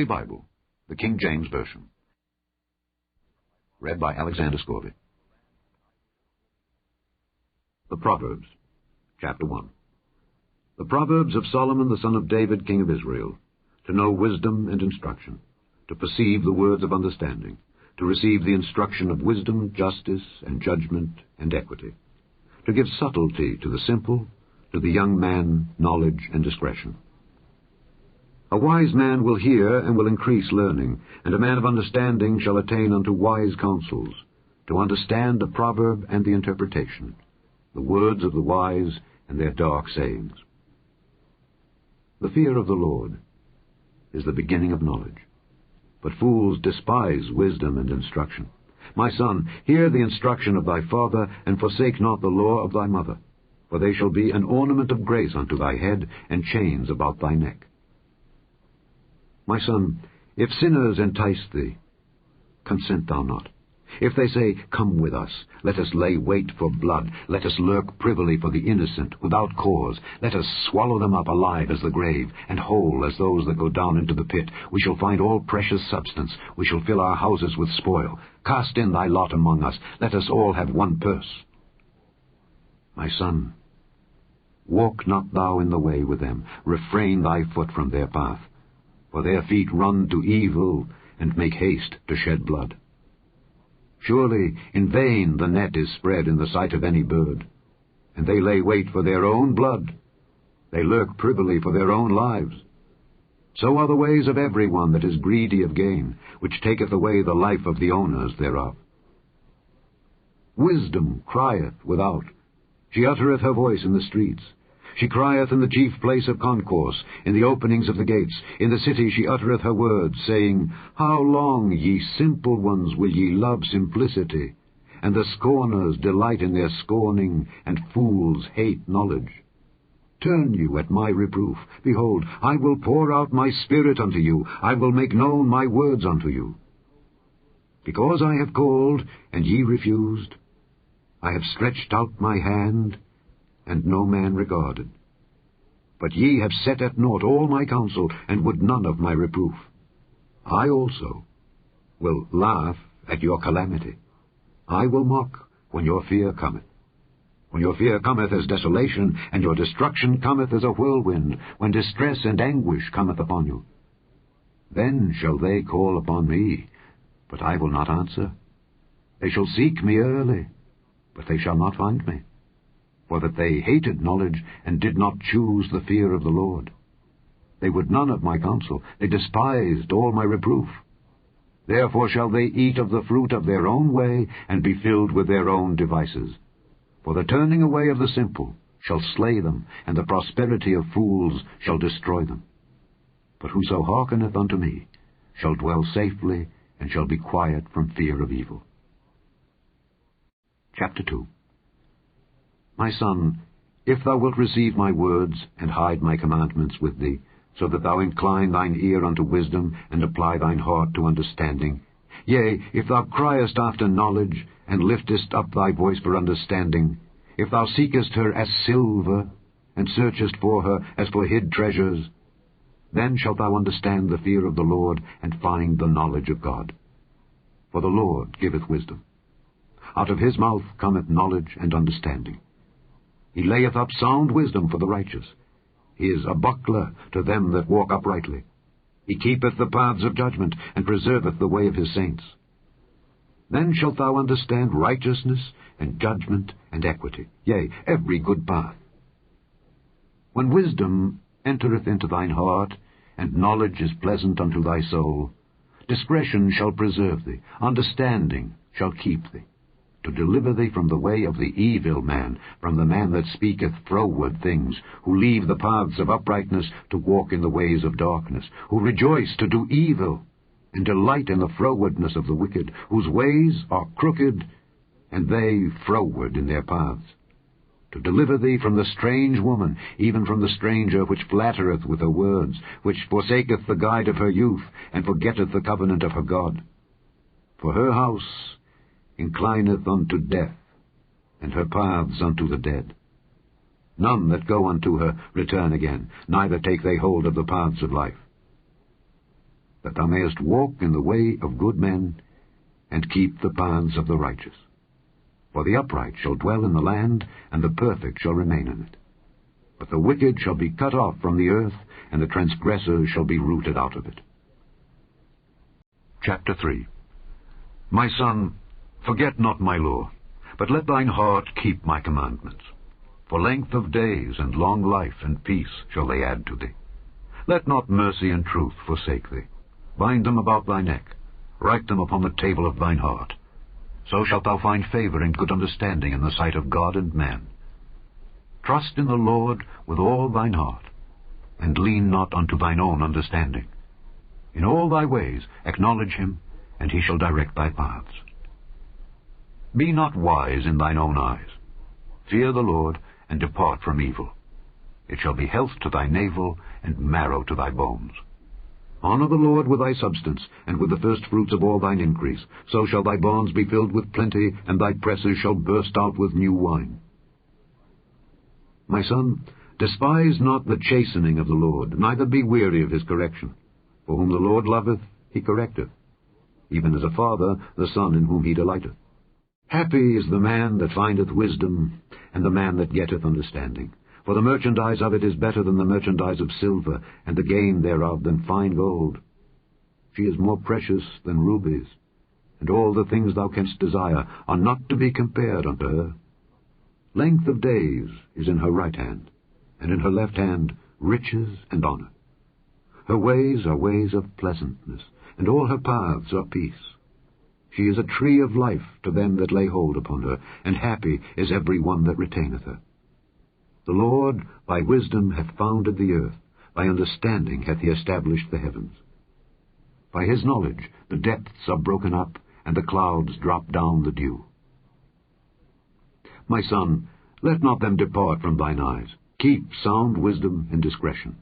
Holy Bible, the King James Version. Read by Alexander Scorby. The Proverbs, Chapter 1. The Proverbs of Solomon the son of David, king of Israel, to know wisdom and instruction, to perceive the words of understanding, to receive the instruction of wisdom, justice, and judgment, and equity, to give subtlety to the simple, to the young man knowledge and discretion. A wise man will hear and will increase learning, and a man of understanding shall attain unto wise counsels, to understand the proverb and the interpretation, the words of the wise and their dark sayings. The fear of the Lord is the beginning of knowledge, but fools despise wisdom and instruction. My son, hear the instruction of thy father, and forsake not the law of thy mother, for they shall be an ornament of grace unto thy head, and chains about thy neck. My son, if sinners entice thee, consent thou not. If they say, Come with us, let us lay wait for blood, let us lurk privily for the innocent, without cause, let us swallow them up alive as the grave, and whole as those that go down into the pit, we shall find all precious substance, we shall fill our houses with spoil. Cast in thy lot among us, let us all have one purse. My son, walk not thou in the way with them, refrain thy foot from their path, for their feet run to evil, and make haste to shed blood. Surely in vain the net is spread in the sight of any bird, and they lay wait for their own blood. They lurk privily for their own lives. So are the ways of every one that is greedy of gain, which taketh away the life of the owners thereof. Wisdom crieth without, she uttereth her voice in the streets. She crieth in the chief place of concourse, in the openings of the gates. In the city she uttereth her words, saying, How long, ye simple ones, will ye love simplicity? And the scorners delight in their scorning, and fools hate knowledge. Turn you at my reproof. Behold, I will pour out my spirit unto you. I will make known my words unto you. Because I have called, and ye refused, I have stretched out my hand, and no man regarded. But ye have set at naught all my counsel, and would none of my reproof. I also will laugh at your calamity. I will mock when your fear cometh. When your fear cometh as desolation, and your destruction cometh as a whirlwind, when distress and anguish cometh upon you. Then shall they call upon me, but I will not answer. They shall seek me early, but they shall not find me. For that they hated knowledge, and did not choose the fear of the Lord. They would none of my counsel, they despised all my reproof. Therefore shall they eat of the fruit of their own way, and be filled with their own devices. For the turning away of the simple shall slay them, and the prosperity of fools shall destroy them. But whoso hearkeneth unto me shall dwell safely, and shall be quiet from fear of evil. Chapter 2. My son, if thou wilt receive my words, and hide my commandments with thee, so that thou incline thine ear unto wisdom, and apply thine heart to understanding, yea, if thou criest after knowledge, and liftest up thy voice for understanding, if thou seekest her as silver, and searchest for her as for hid treasures, then shalt thou understand the fear of the Lord, and find the knowledge of God. For the Lord giveth wisdom. Out of his mouth cometh knowledge and understanding. He layeth up sound wisdom for the righteous. He is a buckler to them that walk uprightly. He keepeth the paths of judgment, and preserveth the way of his saints. Then shalt thou understand righteousness, and judgment, and equity, yea, every good path. When wisdom entereth into thine heart, and knowledge is pleasant unto thy soul, discretion shall preserve thee, understanding shall keep thee, to deliver thee from the way of the evil man, from the man that speaketh froward things, who leave the paths of uprightness to walk in the ways of darkness, who rejoice to do evil, and delight in the frowardness of the wicked, whose ways are crooked, and they froward in their paths. To deliver thee from the strange woman, even from the stranger which flattereth with her words, which forsaketh the guide of her youth, and forgetteth the covenant of her God. For her house inclineth unto death, and her paths unto the dead. None that go unto her return again, neither take they hold of the paths of life. that thou mayest walk in the way of good men, and keep the paths of the righteous. For the upright shall dwell in the land, and the perfect shall remain in it. But the wicked shall be cut off from the earth, and the transgressors shall be rooted out of it. Chapter 3. My son, forget not my law, but let thine heart keep my commandments. For length of days and long life and peace shall they add to thee. Let not mercy and truth forsake thee. Bind them about thy neck. Write them upon the table of thine heart. So shalt thou find favor and good understanding in the sight of God and man. Trust in the Lord with all thine heart, and lean not unto thine own understanding. In all thy ways acknowledge him, and he shall direct thy paths. Be not wise in thine own eyes. Fear the Lord, and depart from evil. It shall be health to thy navel, and marrow to thy bones. Honor the Lord with thy substance, and with the firstfruits of all thine increase. So shall thy barns be filled with plenty, and thy presses shall burst out with new wine. My son, despise not the chastening of the Lord, neither be weary of his correction. For whom the Lord loveth, he correcteth, even as a father the son in whom he delighteth. Happy is the man that findeth wisdom, and the man that getteth understanding. For the merchandise of it is better than the merchandise of silver, and the gain thereof than fine gold. She is more precious than rubies, and all the things thou canst desire are not to be compared unto her. Length of days is in her right hand, and in her left hand riches and honor. Her ways are ways of pleasantness, and all her paths are peace. She is a tree of life to them that lay hold upon her, and happy is every one that retaineth her. The Lord by wisdom hath founded the earth, by understanding hath he established the heavens. By his knowledge the depths are broken up, and the clouds drop down the dew. My son, let not them depart from thine eyes. Keep sound wisdom and discretion.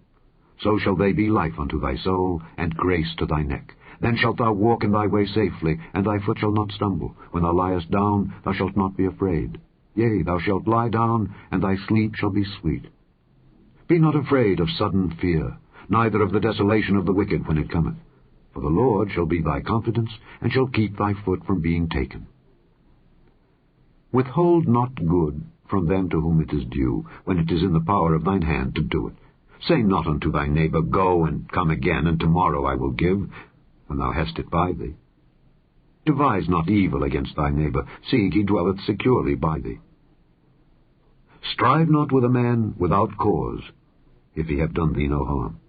So shall they be life unto thy soul, and grace to thy neck. Then shalt thou walk in thy way safely, and thy foot shall not stumble. When thou liest down, thou shalt not be afraid. Yea, thou shalt lie down, and thy sleep shall be sweet. Be not afraid of sudden fear, neither of the desolation of the wicked when it cometh. For the Lord shall be thy confidence, and shall keep thy foot from being taken. Withhold not good from them to whom it is due, when it is in the power of thine hand to do it. Say not unto thy neighbor, Go, and come again, and tomorrow I will give, when thou hast it by thee. Devise not evil against thy neighbor, seeing he dwelleth securely by thee. Strive not with a man without cause, if he have done thee no harm.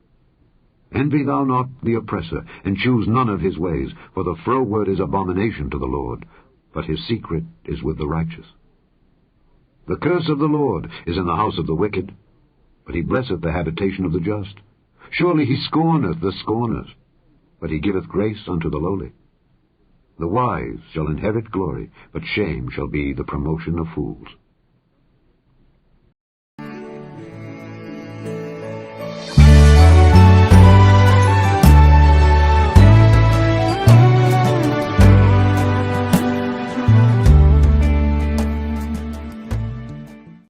Envy thou not the oppressor, and choose none of his ways, for the froward is abomination to the Lord, but his secret is with the righteous. The curse of the Lord is in the house of the wicked, but he blesseth the habitation of the just. Surely he scorneth the scorners, but he giveth grace unto the lowly. The wise shall inherit glory, but shame shall be the promotion of fools.